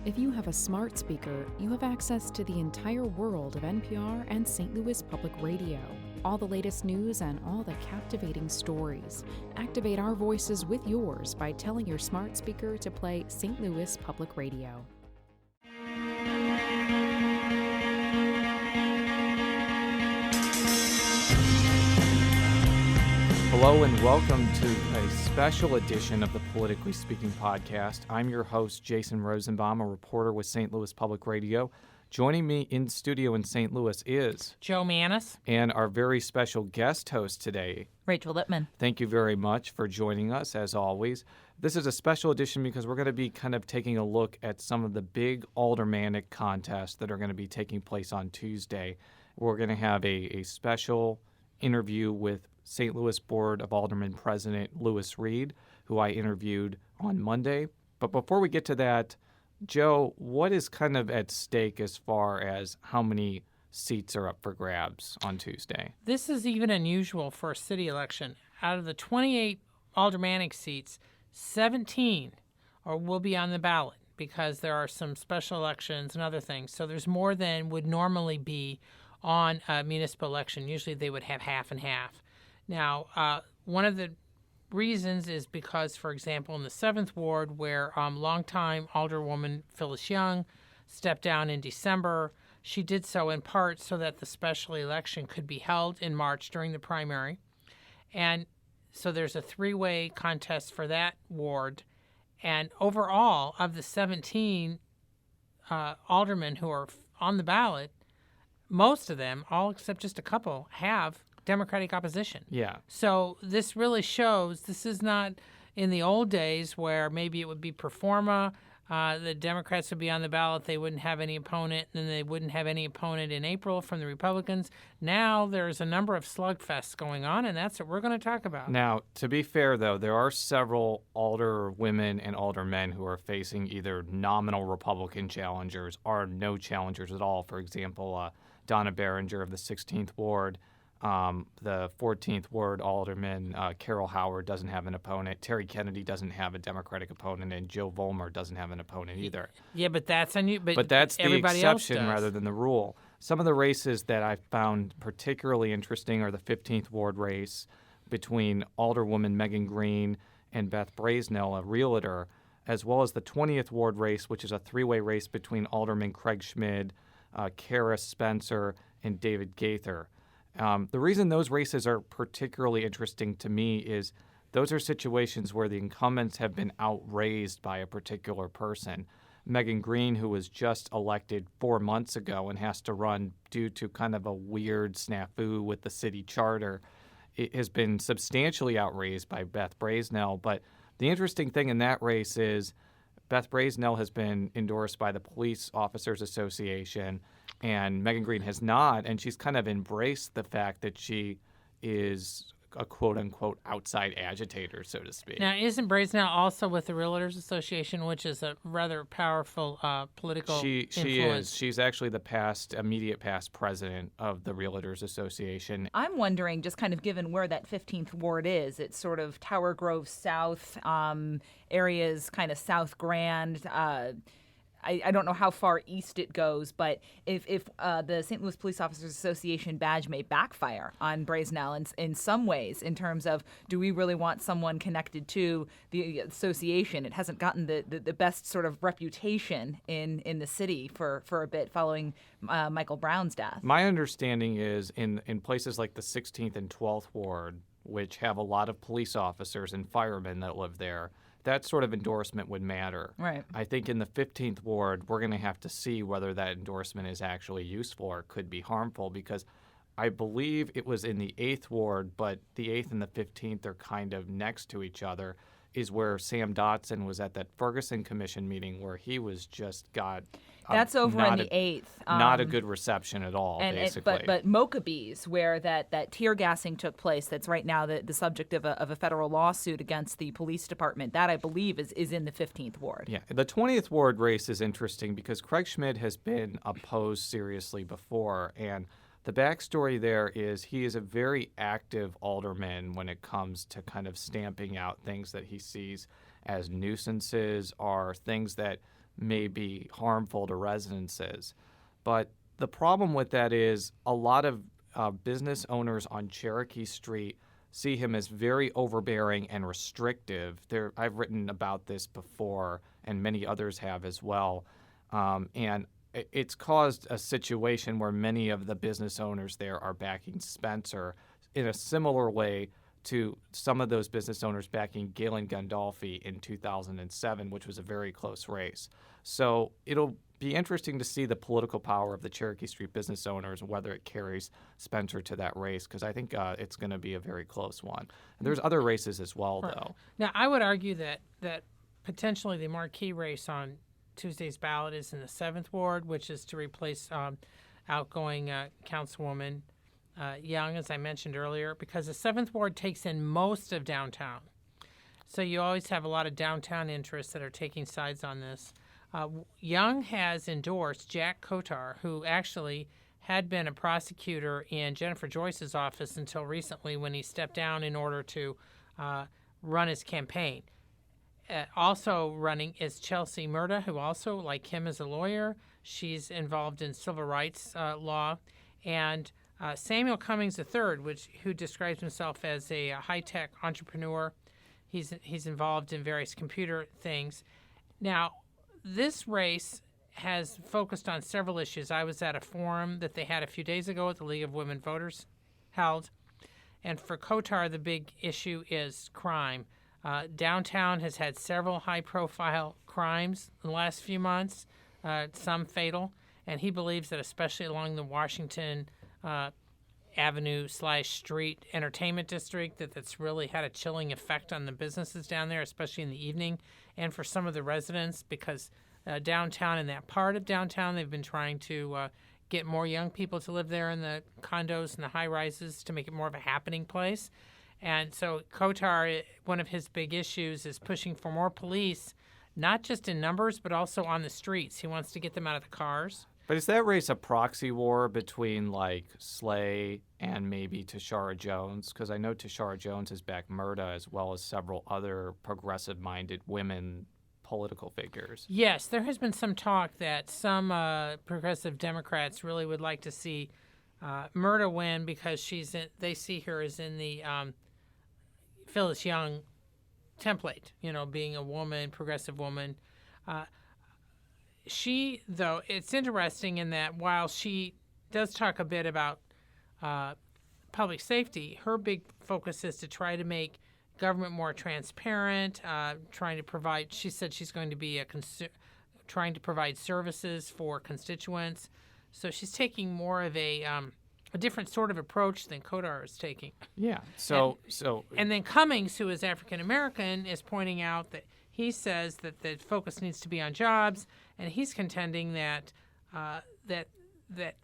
If you have a smart speaker, you have access to the entire world of NPR and St. Louis Public Radio. All the latest news and all the captivating stories. Activate our voices with yours by telling your smart speaker to play St. Louis Public Radio. Hello and welcome to a special edition of the Politically Speaking podcast. I'm your host, Jason Rosenbaum, a reporter with St. Louis Public Radio. Joining me in studio in St. Louis is Joe Mannies and our very special guest host today, Rachel Lippmann. Thank you very much for joining us, as always. This is a special edition because we're going to be kind of taking a look at some of the big aldermanic contests that are going to be taking place on Tuesday. We're going to have a special interview with St. Louis Board of Aldermen President Louis Reed, who I interviewed on Monday. But before we get to that, Joe, what is kind of at stake as far as how many seats are up for grabs on Tuesday? This is even unusual for a city election. Out of the 28 aldermanic seats, 17 will be on the ballot because there are some special elections and other things. So there's more than would normally be on a municipal election. Usually they would have half and half. Now, one of the reasons is because, for example, in the 7th Ward, where longtime Alderwoman Phyllis Young stepped down in December, she did so in part so that the special election could be held in March during the primary. And so there's a three-way contest for that ward. And overall, of the 17 aldermen who are on the ballot, most of them, all except just a couple, have Democratic opposition. Yeah. So this really shows this is not in the old days where maybe it would be pro forma. The Democrats would be on the ballot. They wouldn't have any opponent, and then they wouldn't have any opponent in April from the Republicans. Now there's a number of slugfests going on, and that's what we're going to talk about. Now, to be fair, though, there are several alder women and alder men who are facing either nominal Republican challengers or no challengers at all. For example, Donna Behringer of the 16th Ward. The 14th Ward Alderman, Carol Howard, doesn't have an opponent. Terry Kennedy doesn't have a Democratic opponent, and Joe Volmer doesn't have an opponent either. Yeah, but that's But that's the exception rather than the rule. Some of the races that I found particularly interesting are the 15th Ward race between Alderwoman Megan Green and Beth Brazenell, a realtor, as well as the 20th Ward race, which is a three-way race between Alderman Craig Schmid, Kara Spencer, and David Gaither. The reason those races are particularly interesting to me is those are situations where the incumbents have been outraised by a particular person. Megan Green, who was just elected 4 months ago and has to run due to kind of a weird snafu with the city charter, it has been substantially outraised by Beth Brazenell. But the interesting thing in that race is Beth Brazenell has been endorsed by the Police Officers Association, and Megan Green has not, and she's kind of embraced the fact that she is a quote-unquote outside agitator, so to speak. Now, isn't Brazenell also with the Realtors Association, which is a rather powerful political influence? She is. She's actually the immediate past president of the Realtors Association. I'm wondering, just kind of given where that 15th Ward is, it's sort of Tower Grove South, areas kind of South Grand, I don't know how far east it goes, but if the St. Louis Police Officers Association badge may backfire on Brazenell in some ways in terms of, do we really want someone connected to the association? It hasn't gotten the best sort of reputation in the city for a bit following Michael Brown's death. My understanding is in places like the 16th and 12th Ward, which have a lot of police officers and firemen that live there, that sort of endorsement would matter. Right. I think in the 15th Ward, we're going to have to see whether that endorsement is actually useful or could be harmful, because I believe it was in the 8th Ward, but the 8th and the 15th are kind of next to each other, is where Sam Dotson was at that Ferguson Commission meeting where he was just got... That's over in the 8th. Not a good reception at all, basically. But Mokabees, where that tear gassing took place, that's right now the subject of a federal lawsuit against the police department, that I believe is in the 15th Ward. Yeah, the 20th Ward race is interesting because Craig Schmid has been opposed seriously before, and the backstory there is he is a very active alderman when it comes to kind of stamping out things that he sees as nuisances or things that may be harmful to residences. But the problem with that is a lot of business owners on Cherokee Street see him as very overbearing and restrictive. I've written about this before, and many others have as well. And it's caused a situation where many of the business owners there are backing Spencer in a similar way to some of those business owners backing Galen Gandolfi in 2007, which was a very close race. So it'll be interesting to see the political power of the Cherokee Street business owners, whether it carries Spencer to that race, because I think it's going to be a very close one. And there's other races as well, though. Now, I would argue that potentially the marquee race on Tuesday's ballot is in the 7th Ward, which is to replace outgoing Councilwoman Young, as I mentioned earlier, because the 7th Ward takes in most of downtown. So you always have a lot of downtown interests that are taking sides on this. Young has endorsed Jack Kotar, who actually had been a prosecutor in Jennifer Joyce's office until recently when he stepped down in order to run his campaign. Also running is Chelsea Murda, who also, like him, is a lawyer. She's involved in civil rights law. And Samuel Cummings III, who describes himself as a high-tech entrepreneur. He's involved in various computer things. Now, this race has focused on several issues. I was at a forum that they had a few days ago at the League of Women Voters held. And for Kotar, the big issue is crime. Downtown has had several high-profile crimes in the last few months, some fatal. And he believes that especially along the Washington Avenue/Street Entertainment District, that's really had a chilling effect on the businesses down there, especially in the evening, and for some of the residents, because downtown, in that part of downtown, they've been trying to get more young people to live there in the condos and the high-rises to make it more of a happening place. And so Kotar, one of his big issues is pushing for more police, not just in numbers, but also on the streets. He wants to get them out of the cars. But is that race a proxy war between, like, Slay and maybe Tashara Jones? Because I know Tashara Jones has backed Murda as well as several other progressive-minded women political figures. Yes, there has been some talk that some progressive Democrats really would like to see Murda win because they see her as in the Phyllis Young template, being a woman, progressive woman. She, though, it's interesting in that while she does talk a bit about public safety, her big focus is to try to make government more transparent, trying to provide, she said she's going to be trying to provide services for constituents. So she's taking more of a different sort of approach than Kotar is taking. Yeah. And then Cummings, who is African American, is pointing out that he says that the focus needs to be on jobs, and he's contending that that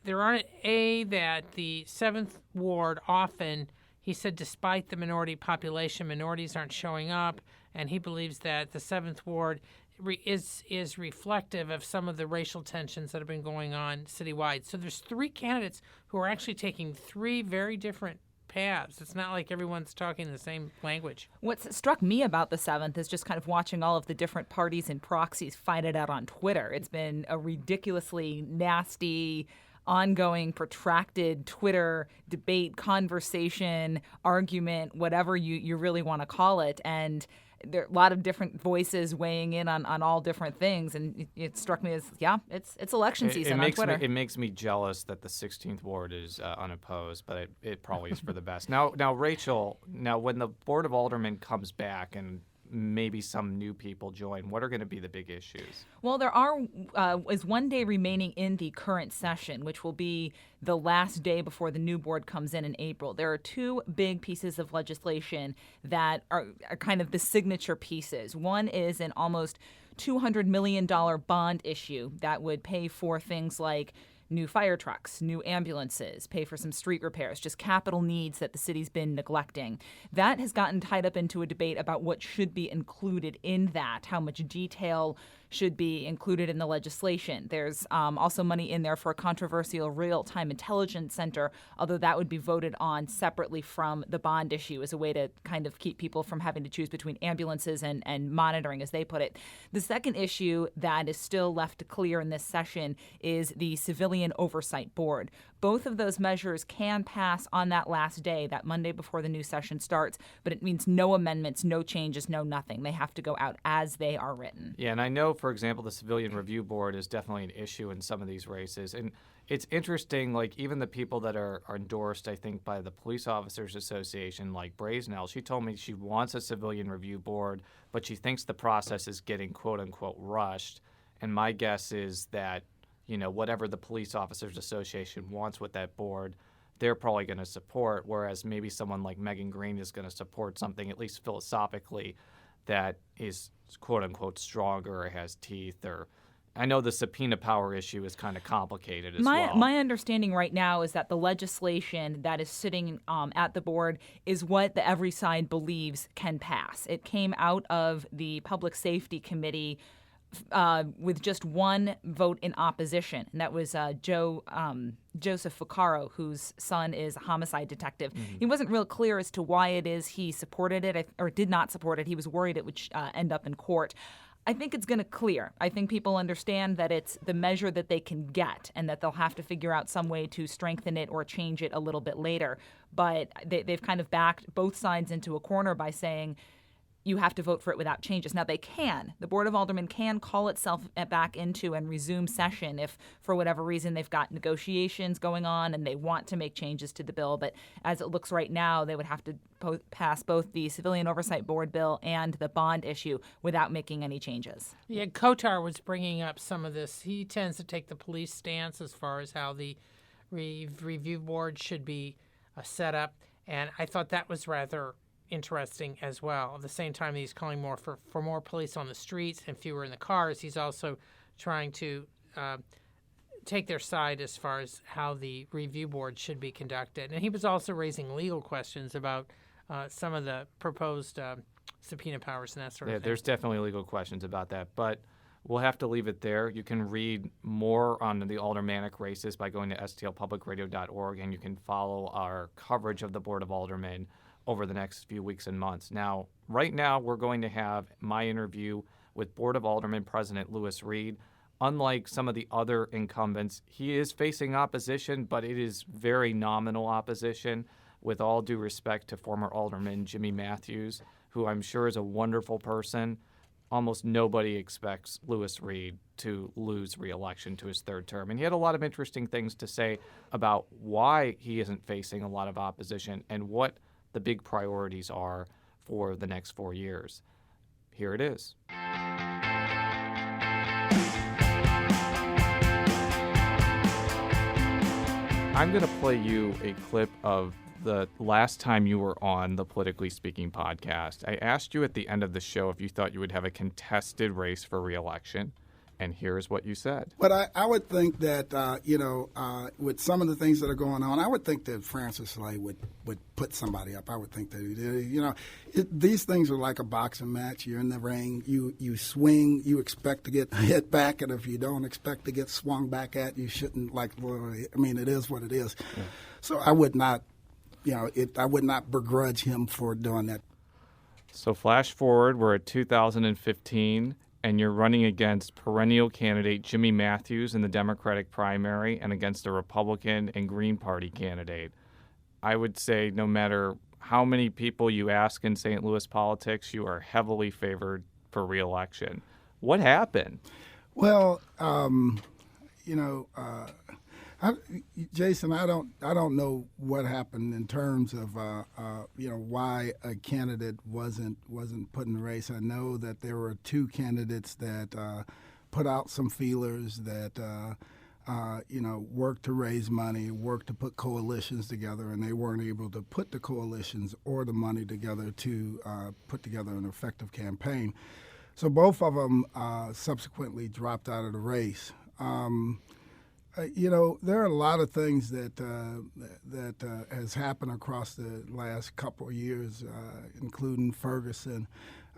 there aren't that the 7th Ward often, he said, despite the minority population, minorities aren't showing up, and he believes that the 7th Ward is reflective of some of the racial tensions that have been going on citywide. So there's 3 candidates who are actually taking 3 very different paths. It's not like everyone's talking the same language. What struck me about the 7th is just kind of watching all of the different parties and proxies fight it out on Twitter. It's been a ridiculously nasty, ongoing, protracted Twitter debate, conversation, argument, whatever you really want to call it. And there are a lot of different voices weighing in on all different things, and it struck me as, it's election season on Twitter. It makes me jealous that the 16th Ward is unopposed, but it probably is for the best. Now, Rachel, when the Board of Aldermen comes back and maybe some new people join, what are going to be the big issues? Well, there is 1 day remaining in the current session, which will be the last day before the new board comes in April. There are 2 big pieces of legislation that are kind of the signature pieces. One is an almost $200 million bond issue that would pay for things like new fire trucks, new ambulances, pay for some street repairs, just capital needs that the city's been neglecting. That has gotten tied up into a debate about what should be included in that, how much detail should be included in the legislation. There's also money in there for a controversial real-time intelligence center, although that would be voted on separately from the bond issue as a way to kind of keep people from having to choose between ambulances and monitoring, as they put it. The second issue that is still left to clear in this session is the Civilian Oversight Board. Both of those measures can pass on that last day, that Monday before the new session starts, but it means no amendments, no changes, no nothing. They have to go out as they are written. Yeah, and I know, for example, the Civilian Review Board is definitely an issue in some of these races. And it's interesting, like even the people that are endorsed, I think, by the Police Officers Association, like Brazenell, she told me she wants a Civilian Review Board, but she thinks the process is getting quote-unquote rushed. And my guess is that, whatever the Police Officers Association wants with that board, they're probably going to support, whereas maybe someone like Megan Green is going to support something, at least philosophically, that is quote-unquote stronger or has teeth. Or I know the subpoena power issue is kind of complicated as well. My understanding right now is that the legislation that is sitting at the board is what the every side believes can pass. It came out of the Public Safety Committee with just one vote in opposition, and that was Joseph Ficcaro, whose son is a homicide detective. Mm-hmm. He wasn't real clear as to why it is he supported it or did not support it. He was worried it would end up in court. I think it's going to clear. I think people understand that it's the measure that they can get and that they'll have to figure out some way to strengthen it or change it a little bit later. But they've kind of backed both sides into a corner by saying, you have to vote for it without changes. Now, they can. The Board of Aldermen can call itself back into and resume session if, for whatever reason, they've got negotiations going on and they want to make changes to the bill. But as it looks right now, they would have to pass both the Civilian Oversight Board bill and the bond issue without making any changes. Yeah, Kotar was bringing up some of this. He tends to take the police stance as far as how the review board should be set up. And I thought that was rather interesting as well. At the same time, he's calling more for more police on the streets and fewer in the cars. He's also trying to take their side as far as how the review board should be conducted. And he was also raising legal questions about some of the proposed subpoena powers and that sort of thing. There's definitely legal questions about that, but we'll have to leave it there. You can read more on the aldermanic races by going to stlpublicradio.org, and you can follow our coverage of the Board of Aldermen over the next few weeks and months. Now, right now, we're going to have my interview with Board of Aldermen President Lewis Reed. Unlike some of the other incumbents, he is facing opposition, but it is very nominal opposition, with all due respect to former Alderman Jimmy Matthews, who I'm sure is a wonderful person. Almost nobody expects Lewis Reed to lose re-election to his third term. And he had a lot of interesting things to say about why he isn't facing a lot of opposition and what the big priorities are for the next 4 years. Here it is. I'm going to play you a clip of the last time you were on the Politically Speaking podcast. I asked you at the end of the show if you thought you would have a contested race for re-election, and here's what you said. But I would think that, with some of the things that are going on, I would think that Francis Slay would put somebody up. I would think that he did. These things are like a boxing match. You're in the ring. You swing. You expect to get hit back, and if you don't expect to get swung back at, you shouldn't. It is what it is. Yeah. So I would not, I would not begrudge him for doing that. So flash forward, we're at 2015. And you're running against perennial candidate Jimmy Matthews in the Democratic primary and against a Republican and Green Party candidate. I would say no matter how many people you ask in St. Louis politics, you are heavily favored for re-election. What happened? Well, Jason, I don't know what happened in terms of why a candidate wasn't put in the race. I know that there were two candidates that put out some feelers that worked to raise money, worked to put coalitions together, and they weren't able to put the coalitions or the money together to put together an effective campaign. So both of them subsequently dropped out of the race. There are a lot of things that has happened across the last couple of years, including Ferguson.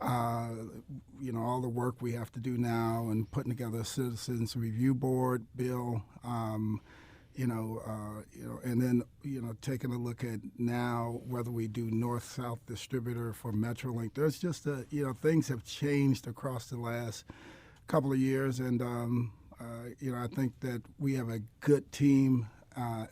all the work we have to do now and putting together a citizens review board bill, and then taking a look at now whether we do north-south distributor for Metrolink. There's just things have changed across the last couple of years, and I think that we have a good team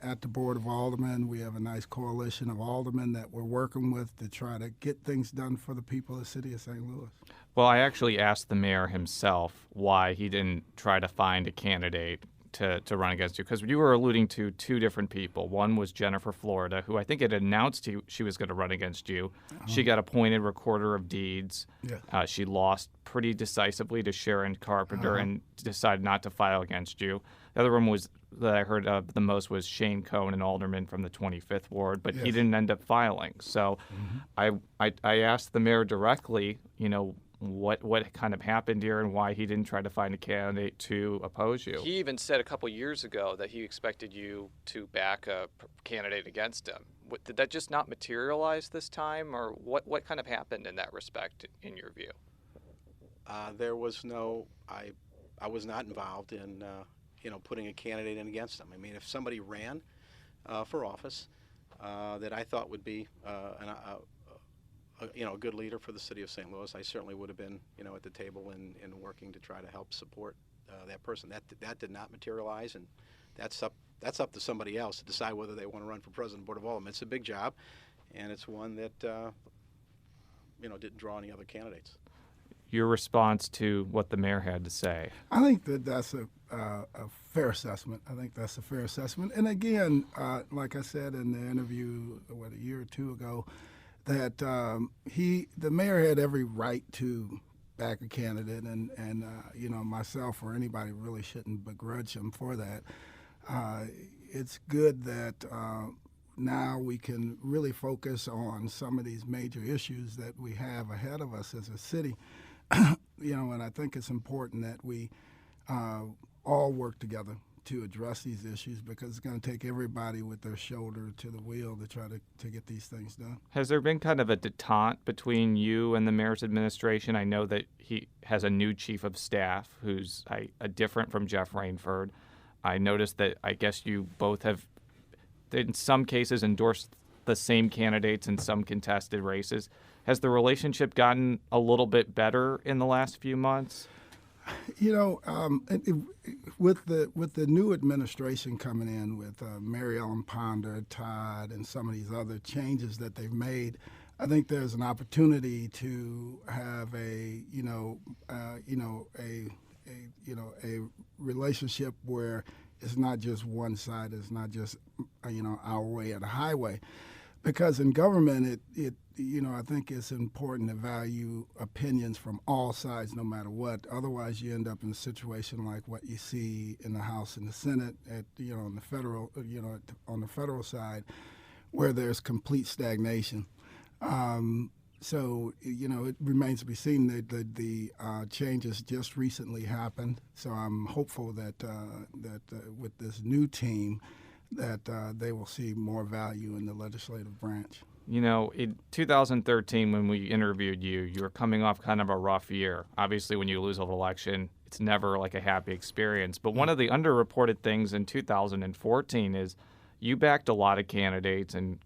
at the Board of Aldermen. We have a nice coalition of aldermen that we're working with to try to get things done for the people of the city of St. Louis. Well, I actually asked the mayor himself why he didn't try to find a candidate to run against you, because you were alluding to two different people. One was Jennifer Florida, who I think had announced she was going to run against you. She got appointed recorder of deeds. Yeah. She lost pretty decisively to Sharon Carpenter and decided not to file against you. The other one was that I heard of the most was Shane Cohn, an alderman from the 25th Ward, but he didn't end up filing. So I asked the mayor directly, what kind of happened here and why he didn't try to find a candidate to oppose you. He even said a couple years ago that he expected you to back a candidate against him. Did that just not materialize this time, or what kind of happened in that respect, in your view? There was no, I was not involved in, putting a candidate in against them. I mean, if somebody ran for office that I thought would be a good leader for the city of St. Louis, I certainly would have been, at the table and working to try to help support that person. That did not materialize, and that's up to somebody else to decide whether they want to run for president of the Board of Aldermen. It's a big job, and it's one that didn't draw any other candidates. Your response to what the mayor had to say? I think that's a fair assessment. And again, like I said in the interview, a year or two ago, that the mayor had every right to back a candidate, and myself or anybody really shouldn't begrudge him for that. It's good that now we can really focus on some of these major issues that we have ahead of us as a city. And I think it's important that we all work together to address these issues, because it's going to take everybody with their shoulder to the wheel to try to get these things done. Has there been kind of a detente between you and the mayor's administration? I know that he has a new chief of staff who's different from Jeff Rainford. I noticed that I guess you both have, in some cases, endorsed the same candidates in some contested races. Has the relationship gotten a little bit better in the last few months? With the new administration coming in with Mary Ellen Ponder, Todd, and some of these other changes that they've made, I think there's an opportunity to have a relationship where it's not just one side, it's not just our way or the highway. Because in government, I think it's important to value opinions from all sides, no matter what. Otherwise, you end up in a situation like what you see in the House and the Senate on the federal side, where there's complete stagnation. So it remains to be seen that the changes just recently happened. So I'm hopeful that with this new team, that they will see more value in the legislative branch. In 2013, when we interviewed you, you were coming off kind of a rough year. Obviously, when you lose an election, it's never like a happy experience. But one of the underreported things in 2014 is you backed a lot of candidates and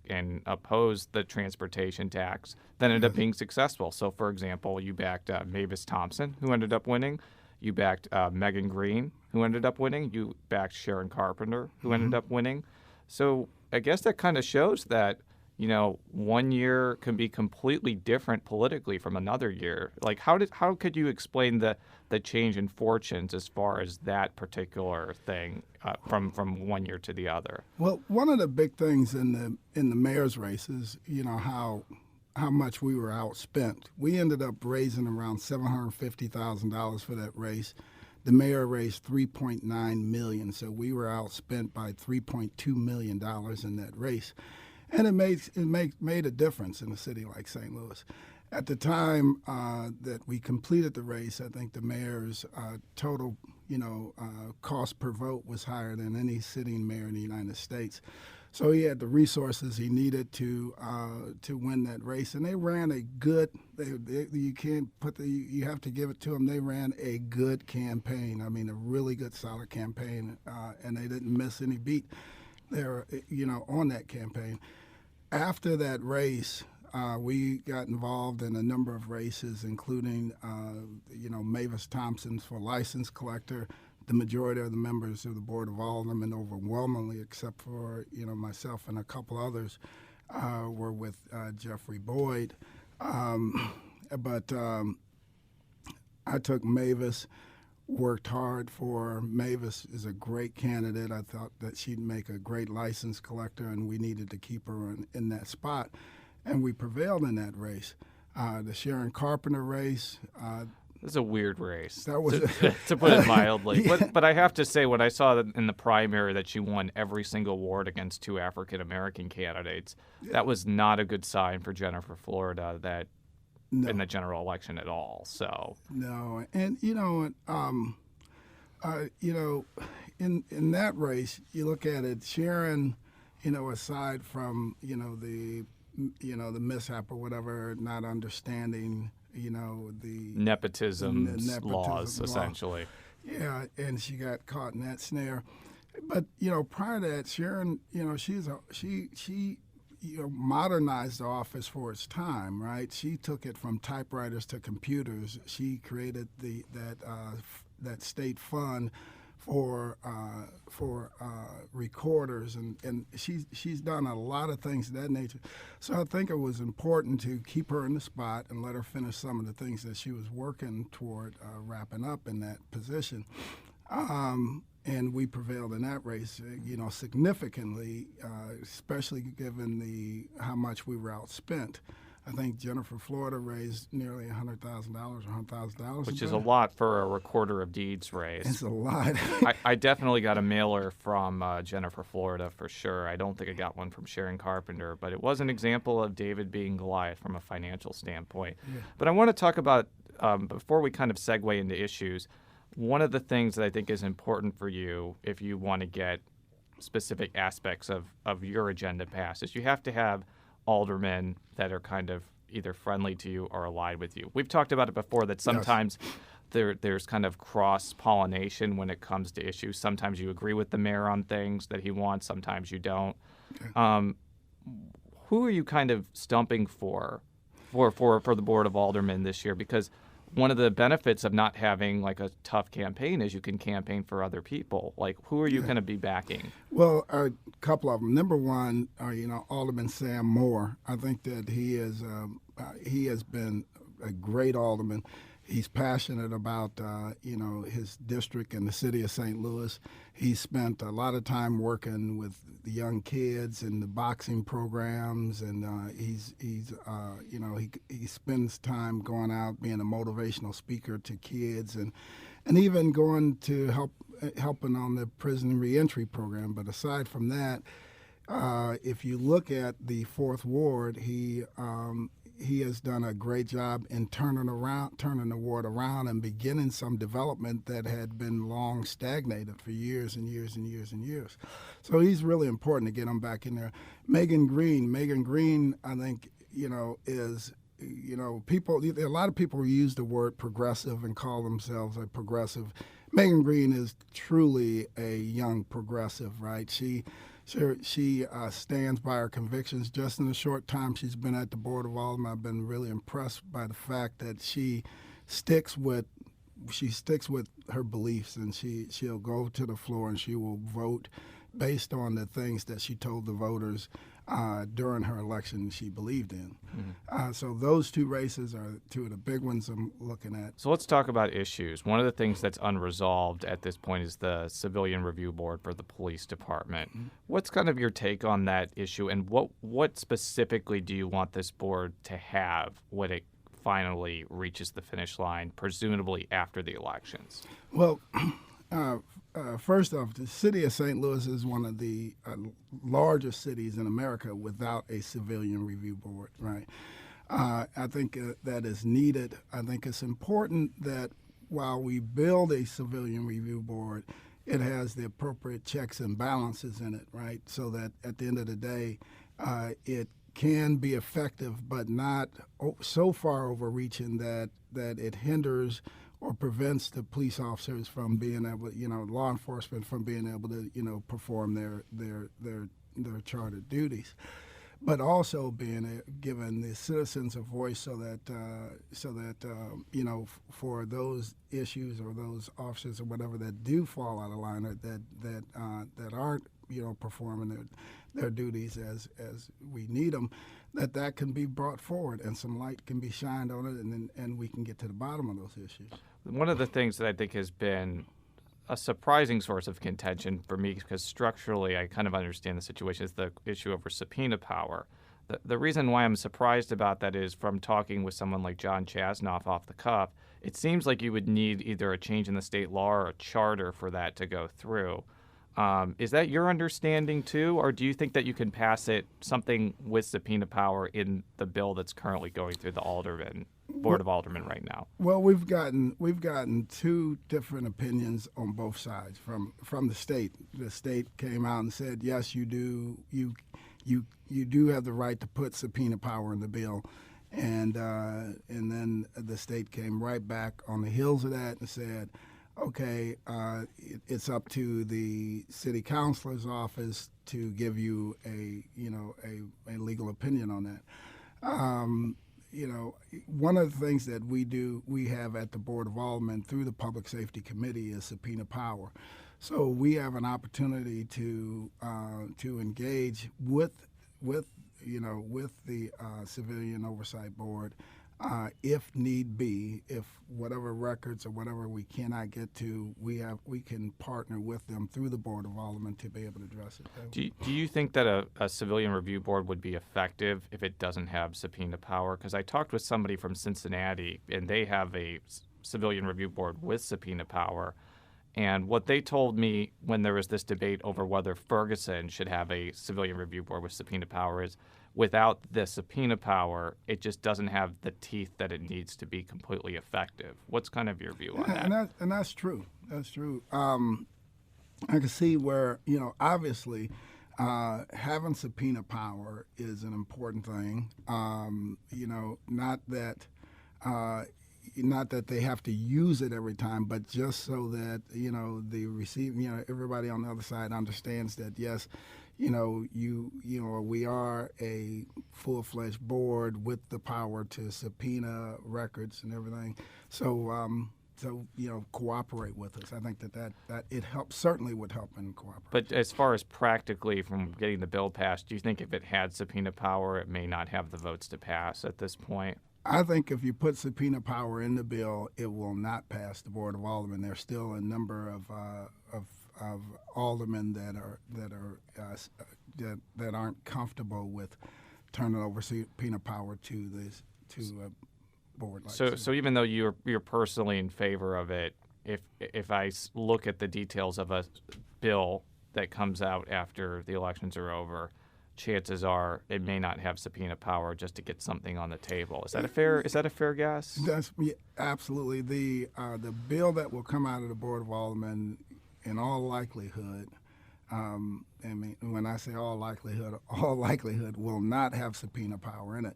opposed the transportation tax that ended up being successful. So, for example, you backed Mavis Thompson, who ended up winning. You backed Megan Green, who ended up winning. You backed Sharon Carpenter, who ended up winning. So I guess that kind of shows that, 1 year can be completely different politically from another year. Like, how could you explain the change in fortunes as far as that particular thing from 1 year to the other? Well, one of the big things in the mayor's race is, how much we were outspent. We ended up raising around $750,000 for that race. The mayor raised $3.9 million, so we were outspent by $3.2 million in that race. And it made a difference in a city like St. Louis. At the time that we completed the race, I think the mayor's total, cost per vote was higher than any sitting mayor in the United States. So he had the resources he needed to win that race, and they ran a good. You can't put you have to give it to them. They ran a good campaign. I mean, a really good, solid campaign, and they didn't miss any beat there, on that campaign. After that race, we got involved in a number of races, including, Mavis Thompson's for license collector. The majority of the members of the Board of Aldermen, overwhelmingly, except for myself and a couple others, were with Jeffrey Boyd. But I took Mavis, worked hard for Mavis. Is a great candidate. I thought that she'd make a great license collector, and we needed to keep her in that spot. And we prevailed in that race. The Sharon Carpenter race. This is a weird race, that was to put it mildly. Yeah. But I have to say, when I saw that in the primary that she won every single ward against 2 African-American candidates, that was not a good sign for Jennifer Florida in the general election at all. So no, and in that race, you look at it, Sharon, aside from the mishap or whatever, not understanding the nepotism laws, essentially. Yeah, and she got caught in that snare. But prior to that, Sharon, she modernized the office for its time, right? She took it from typewriters to computers. She created that state fund for recorders, and she's done a lot of things of that nature. So I think it was important to keep her in the spot and let her finish some of the things that she was working toward wrapping up in that position. And we prevailed in that race, significantly, especially given how much we were outspent. I think Jennifer Florida raised nearly $100,000 or $100,000. Which is a lot for a recorder of deeds race. It's a lot. I definitely got a mailer from Jennifer Florida for sure. I don't think I got one from Sharon Carpenter, but it was an example of David being Goliath from a financial standpoint. Yeah. But I want to talk about, before we kind of segue into issues, one of the things that I think is important for you if you want to get specific aspects of your agenda passed is you have to have aldermen that are kind of either friendly to you or allied with you. We've talked about it before that sometimes there's kind of cross-pollination when it comes to issues. Sometimes you agree with the mayor on things that he wants, sometimes you don't. Okay. Who are you kind of stumping for the Board of Aldermen this year? Because one of the benefits of not having like a tough campaign is you can campaign for other people. Like, who are you going to be backing? Well, a couple of them. Number one, Alderman Sam Moore. I think that he has been a great alderman. He's passionate about, his district and the city of St. Louis. He spent a lot of time working with the young kids and the boxing programs, and he spends time going out being a motivational speaker to kids, and even going to helping on the prison reentry program. But aside from that, if you look at the 4th Ward, he has done a great job in turning the ward around and beginning some development that had been long stagnated for years and years and years and years. So he's really important to get him back in there. Megan Green, I think, is, people, a lot of people use the word progressive and call themselves a progressive. Megan Green is truly a young progressive, right? She stands by her convictions. Just in the short time she's been at the Board of Aldermen, I've been really impressed by the fact that she sticks with her beliefs, and she'll go to the floor and she will vote based on the things that she told the voters during her election she believed in. Mm-hmm. So those 2 races are 2 of the big ones I'm looking at. So let's talk about issues. One of the things that's unresolved at this point is the Civilian Review Board for the police department. Mm-hmm. What's kind of your take on that issue, and what specifically do you want this board to have when it finally reaches the finish line, presumably after the elections? Well, first off, the city of St. Louis is one of the largest cities in America without a civilian review board, right? I think that is needed. I think it's important that while we build a civilian review board, it has the appropriate checks and balances in it, right? So that at the end of the day, it can be effective, but not so far overreaching that it hinders or prevents the police officers from being able, law enforcement from being able to, perform their chartered duties. But also being given the citizens a voice, so that for those issues or those officers or whatever that do fall out of line, or that aren't performing their duties as we need them, that can be brought forward and some light can be shined on it, and we can get to the bottom of those issues. One of the things that I think has been a surprising source of contention for me, because structurally I kind of understand the situation, is the issue over subpoena power. The reason why I'm surprised about that is, from talking with someone like John Chasnoff off the cuff, it seems like you would need either a change in the state law or a charter for that to go through. Is that your understanding too, or do you think that you can pass something with subpoena power in the bill that's currently going through the Board of Aldermen right now? Well, we've gotten two different opinions on both sides from the state. The state came out and said, yes, you do have the right to put subpoena power in the bill, and then the state came right back on the heels of that and said, okay, it's up to the city councilor's office to give you a legal opinion on that. One of the things that we have at the Board of Aldermen through the Public Safety Committee is subpoena power. So we have an opportunity to engage with the Civilian Oversight Board, if need be, if whatever records or whatever we cannot get to, we can partner with them through the Board of Aldermen to be able to address it. Do you think that a civilian review board would be effective if it doesn't have subpoena power? Because I talked with somebody from Cincinnati, and they have a civilian review board with subpoena power. And what they told me when there was this debate over whether Ferguson should have a civilian review board with subpoena power is, without the subpoena power, it just doesn't have the teeth that it needs to be completely effective. What's kind of your view on that? And that's true. That's true. I can see where, obviously, having subpoena power is an important thing. Not that they have to use it every time, but just so that everybody on the other side understands that, yes, we are a full-fledged board with the power to subpoena records and everything. So cooperate with us. I think that it certainly would help in cooperation. But as far as practically from getting the bill passed, do you think if it had subpoena power, it may not have the votes to pass at this point? I think if you put subpoena power in the bill, it will not pass the Board of Aldermen. There's still a number of aldermen that aren't comfortable with turning over subpoena power to a board. So even though you're personally in favor of it, if I look at the details of a bill that comes out after the elections are over, chances are it may not have subpoena power just to get something on the table. Is that a fair guess? Absolutely. The bill that will come out of the Board of Aldermen, in all likelihood, when I say all likelihood will not have subpoena power in it.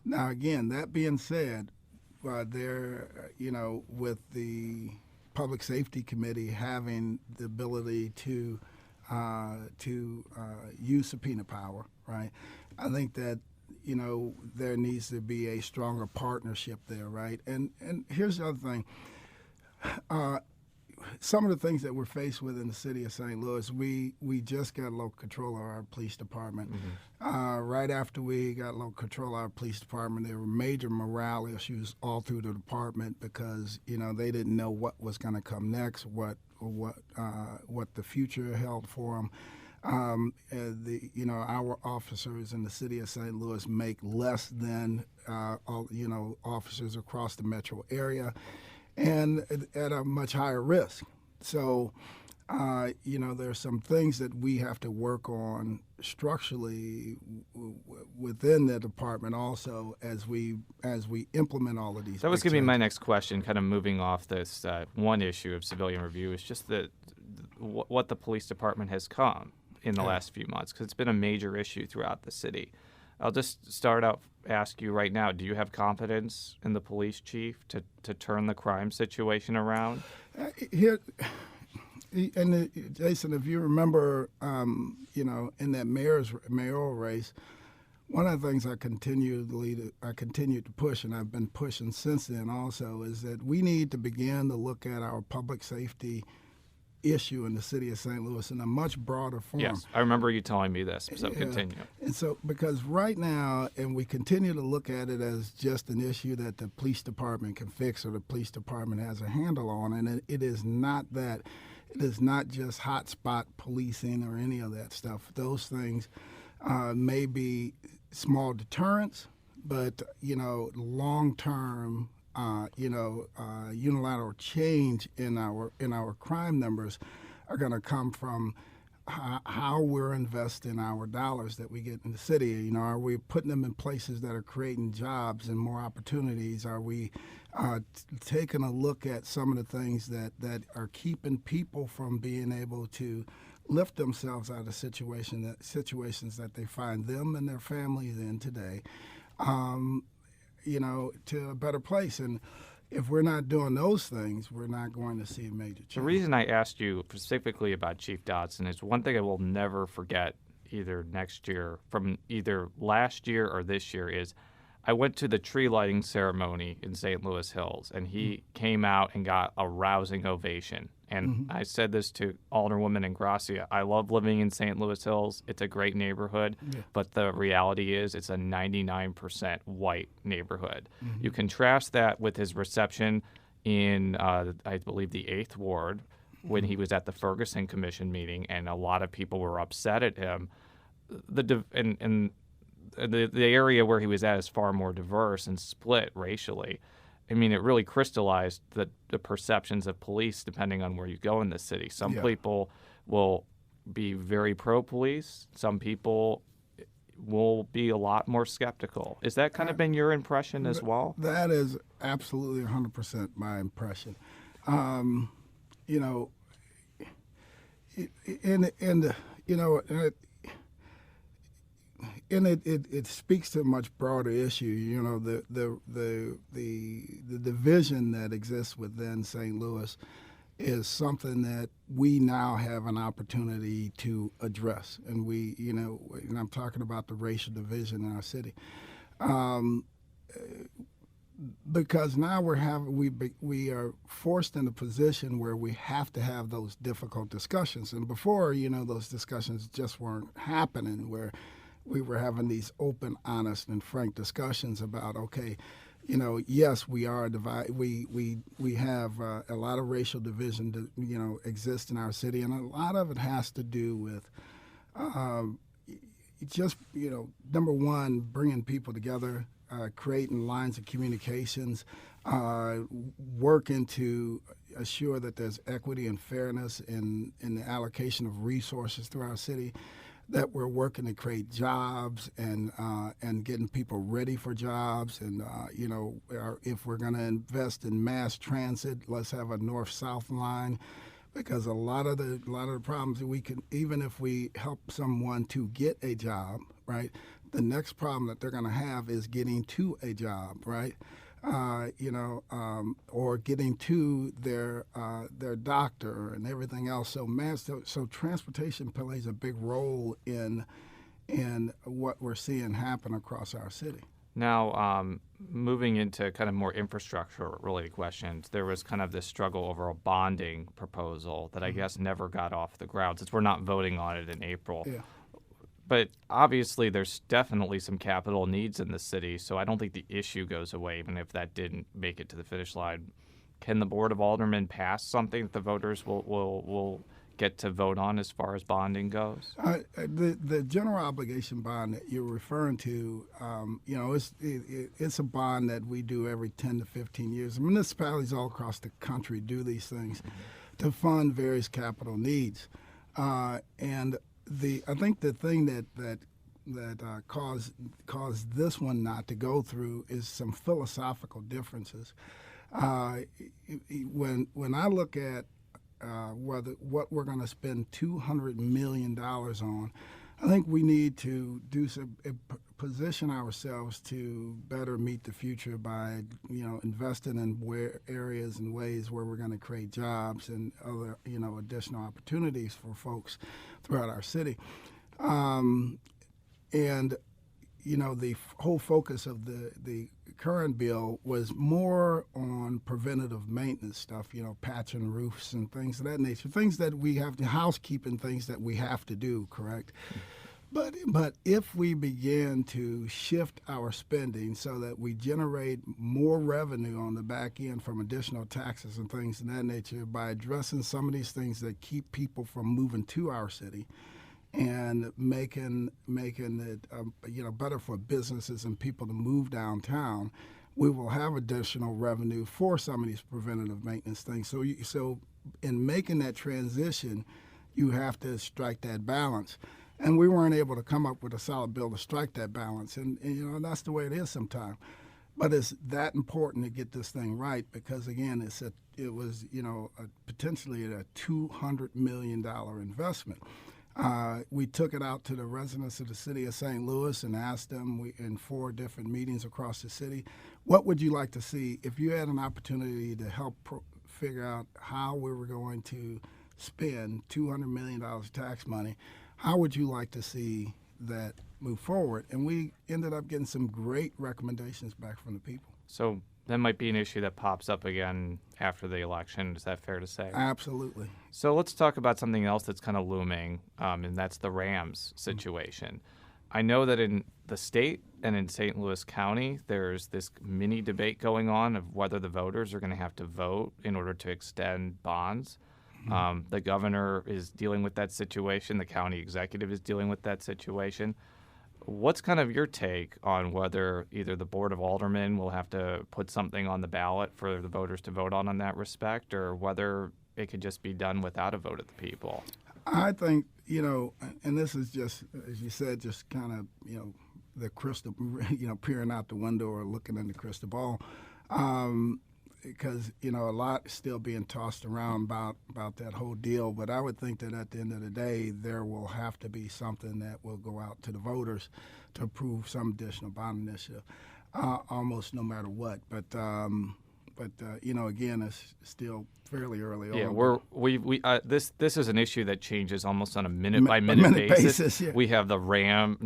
Now, again, that being said, with the Public Safety Committee having the ability to use subpoena power, right? I think that there needs to be a stronger partnership there, right? And here's the other thing. Some of the things that we're faced with in the city of St. Louis, we just got local control of our police department. Mm-hmm. Right after we got local control of our police department, there were major morale issues all through the department because they didn't know what was going to come next, what the future held for them. Our officers in the city of St. Louis make less than officers across the metro area, and at a much higher risk. So, there's some things that we have to work on structurally within the department also as we implement all of these. That was going to be my next question, kind of moving off this one issue of civilian review, is just that what the police department has come in the last few months, because it's been a major issue throughout the city. I'll just start out, ask you right now, do you have confidence in the police chief to turn the crime situation around? Here, and Jason, if you remember, in that mayoral race, one of the things I continued to push, and I've been pushing since then also, is that we need to begin to look at our public safety issue in the city of St. Louis in a much broader form. Yes, I remember you telling me this, so continue. And so, because right now, and we continue to look at it as just an issue that the police department can fix or the police department has a handle on, and it is not that. It is not just hotspot policing or any of that stuff. Those things may be small deterrents, but long-term, unilateral change in our crime numbers are going to come from how we're investing our dollars that we get in the city. Are we putting them in places that are creating jobs and more opportunities? Are we taking a look at some of the things that are keeping people from being able to lift themselves out of situations that they find them and their families in today, to a better place? And if we're not doing those things, we're not going to see a major change. The reason I asked you specifically about Chief Dodson is one thing I will never forget, either next year, from either last year or this year, is I went to the tree lighting ceremony in St. Louis Hills, and he came out and got a rousing ovation. And I said this to Alderwoman Ingracia. I love living in St. Louis Hills. It's a great neighborhood, but the reality is it's a 99% white neighborhood. You contrast that with his reception in, I believe, the 8th Ward when he was at the Ferguson Commission meeting, and a lot of people were upset at him. The area where he was at is far more diverse and split racially. I mean, it really crystallized the perceptions of police depending on where you go in the city. Some people will be very pro-police. Some people will be a lot more skeptical. Is that kind of been your impression as well? That is absolutely 100% my impression. And it speaks to a much broader issue. The division that exists within St. Louis is something that we now have an opportunity to address, and and I'm talking about the racial division in our city, because now we are forced in a position where we have to have those difficult discussions, and before those discussions just weren't happening, where we were having these open, honest, and frank discussions about, okay, yes, we are divided. We have a lot of racial division that exists in our city, and a lot of it has to do with just number one, bringing people together, creating lines of communications, working to assure that there's equity and fairness in the allocation of resources through our city, that we're working to create jobs and getting people ready for jobs, and if we're going to invest in mass transit, let's have a north-south line, because a lot of the problems that we can, even if we help someone to get a job, right, the next problem that they're going to have is getting to a job, right? Or getting to their doctor and everything else. So transportation plays a big role in what we're seeing happen across our city. Now, moving into kind of more infrastructure-related questions, there was kind of this struggle over a bonding proposal that I guess never got off the ground, since we're not voting on it in April. Yeah. But obviously, there's definitely some capital needs in the city, so I don't think the issue goes away, even if that didn't make it to the finish line. Can the Board of Aldermen pass something that the voters will get to vote on as far as bonding goes? The general obligation bond that you're referring to, it's a bond that we do every 10 to 15 years. Municipalities all across the country do these things to fund various capital needs, and I think the thing that caused this one not to go through is some philosophical differences. When I look at what we're going to spend $200 million on, I think we need to position ourselves to better meet the future by, investing in areas and ways where we're going to create jobs and other, additional opportunities for folks throughout our city. The whole focus of the current bill was more on preventative maintenance stuff, patching roofs and things of that nature, things that we have to, housekeeping things that we have to do, correct? But if we begin to shift our spending so that we generate more revenue on the back end from additional taxes and things of that nature by addressing some of these things that keep people from moving to our city, and making it better for businesses and people to move downtown, we will have additional revenue for some of these preventative maintenance things. So in making that transition, you have to strike that balance. And we weren't able to come up with a solid bill to strike that balance. And that's the way it is sometimes. But it's that important to get this thing right because, again, it was potentially a $200 million investment. We took it out to the residents of the city of St. Louis and asked them in 4 different meetings across the city, what would you like to see if you had an opportunity to help figure out how we were going to spend $200 million of tax money? How would you like to see that move forward? And we ended up getting some great recommendations back from the people. So that might be an issue that pops up again after the election. Is that fair to say? Absolutely. So let's talk about something else that's kind of looming, and that's the Rams situation. I know that in the state and in St. Louis County, there's this mini debate going on of whether the voters are going to have to vote in order to extend bonds. The governor is dealing with that situation. The county executive is dealing with that situation. What's kind of your take on whether either the Board of Aldermen will have to put something on the ballot for the voters to vote on that respect, or whether it could just be done without a vote of the people? I think, and this is just, as you said, just kind of, the crystal, peering out the window or looking in the crystal ball. Because, a lot is still being tossed around about that whole deal. But I would think that at the end of the day, there will have to be something that will go out to the voters to approve some additional bond initiative, almost no matter what. But again, it's still fairly early on. Yeah, this is an issue that changes almost on a minute-by-minute basis. Yeah. We have the Raiders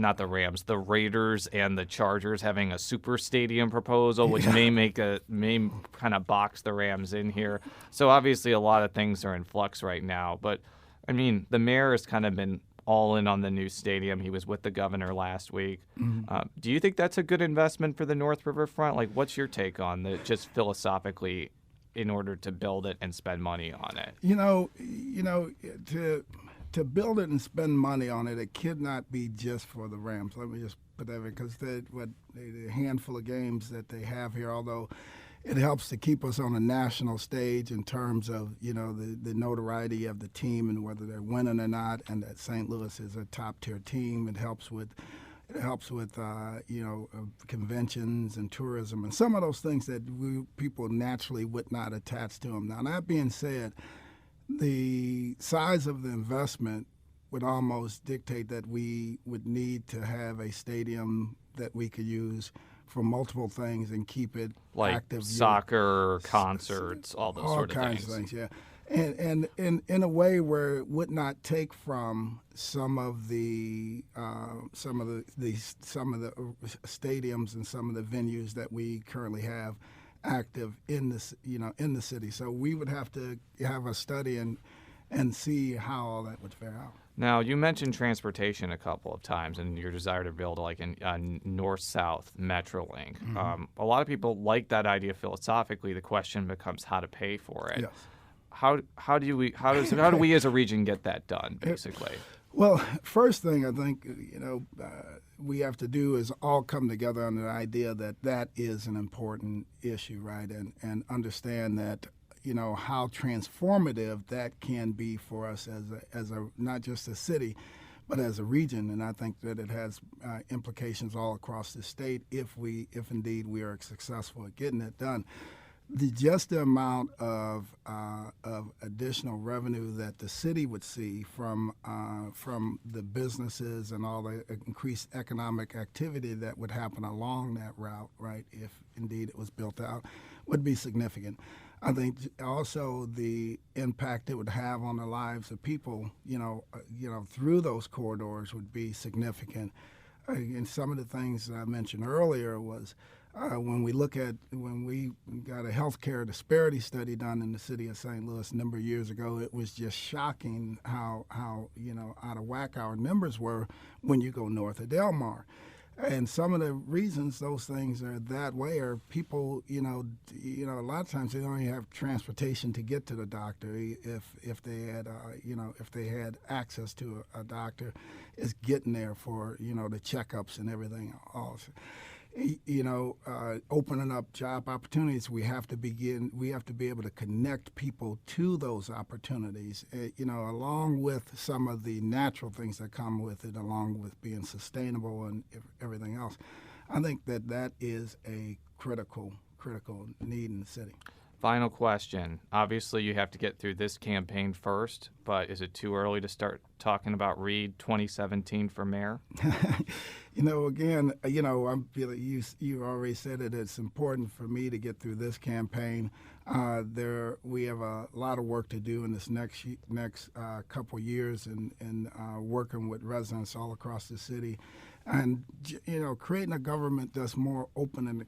and the Chargers having a super stadium proposal, which may kind of box the Rams in here. So obviously a lot of things are in flux right now. But, I mean, the mayor has kind of been all in on the new stadium. He was with the governor last week. Mm-hmm. Do you think that's a good investment for the North Riverfront? Like, what's your take on that, just philosophically, in order to build it and spend money on it? To build it and spend money on it, it could not be just for the Rams. Let me just put that in, because the handful of games that they have here, although it helps to keep us on a national stage in terms of, the notoriety of the team and whether they're winning or not, and that St. Louis is a top-tier team. It helps with conventions and tourism and some of those things that people naturally would not attach to them. Now, that being said, the size of the investment would almost dictate that we would need to have a stadium that we could use for multiple things and keep it like active. Soccer, concerts, all those sort of things. All kinds of things, yeah. And in a way where it would not take from some of the stadiums and some of the venues that we currently have active in this, in the city. So we would have to have a study and see how all that would fare out. Now, you mentioned transportation a couple of times and your desire to build a north-south Metrolink. Mm-hmm. A lot of people like that idea philosophically. The question becomes how to pay for it. Yes. How do we as a region get that done, basically? Well, first thing I think we have to do is all come together on the idea that is an important issue, right? And understand that how transformative that can be for us as a not just a city, but as a region. And I think that it has implications all across the state if indeed we are successful at getting it done. just the amount of additional revenue that the city would see from the businesses and all the increased economic activity that would happen along that route, right, if indeed it was built out, would be significant. I think also the impact it would have on the lives of people, through those corridors would be significant. And some of the things that I mentioned earlier was when we got a healthcare disparity study done in the city of St. Louis a number of years ago, it was just shocking how out of whack our numbers were when you go north of Del Mar. And some of the reasons those things are that way are people, a lot of times they don't even have transportation to get to the doctor. If they had access to a doctor, is getting there for the checkups and everything else. Opening up job opportunities, we have to be able to connect people to those opportunities, along with some of the natural things that come with it, along with being sustainable and everything else. I think that is a critical need in the city. Final question. Obviously, you have to get through this campaign first, but is it too early to start talking about Reed 2017 for mayor? Again, I'm feeling you already said it. It's important for me to get through this campaign. We have a lot of work to do in this next couple years, and working with residents all across the city, and creating a government that's more open and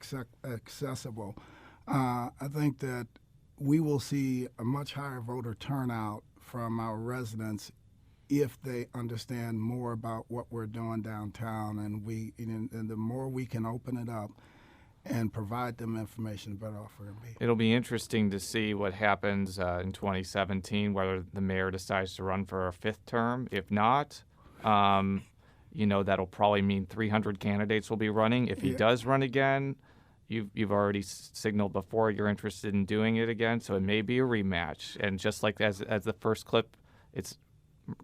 accessible. I think that we will see a much higher voter turnout from our residents if they understand more about what we're doing downtown, and the more we can open it up and provide them information, the better off we're going to be. It'll be interesting to see what happens in 2017, whether the mayor decides to run for a fifth term. If not, that'll probably mean 300 candidates will be running. If he does run again, You've already signaled before you're interested in doing it again, so it may be a rematch. And just like as the first clip,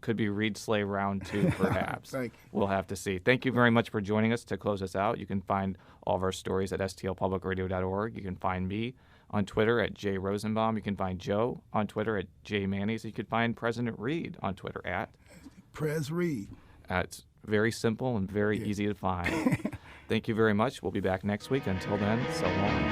could be Reed Slay round 2, perhaps. Thank you. We'll have to see. Thank you very much for joining us to close us out. You can find all of our stories at stlpublicradio.org. You can find me on Twitter at J Rosenbaum. You can find Joe on Twitter at J Mannies. You can find President Reed on Twitter at Pres Reed. It's very simple and very easy to find. Thank you very much. We'll be back next week. Until then, so long.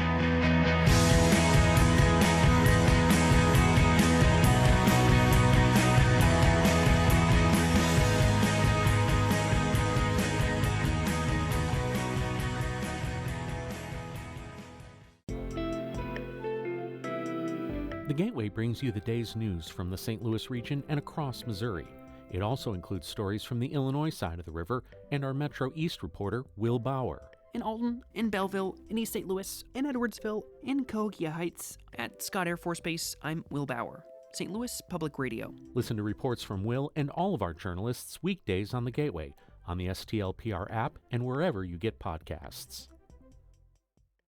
The Gateway brings you the day's news from the St. Louis region and across Missouri. It also includes stories from the Illinois side of the river and our Metro East reporter, Will Bauer. In Alton, in Belleville, in East St. Louis, in Edwardsville, in Cahokia Heights, at Scott Air Force Base, I'm Will Bauer. St. Louis Public Radio. Listen to reports from Will and all of our journalists weekdays on the Gateway, on the STLPR app, and wherever you get podcasts.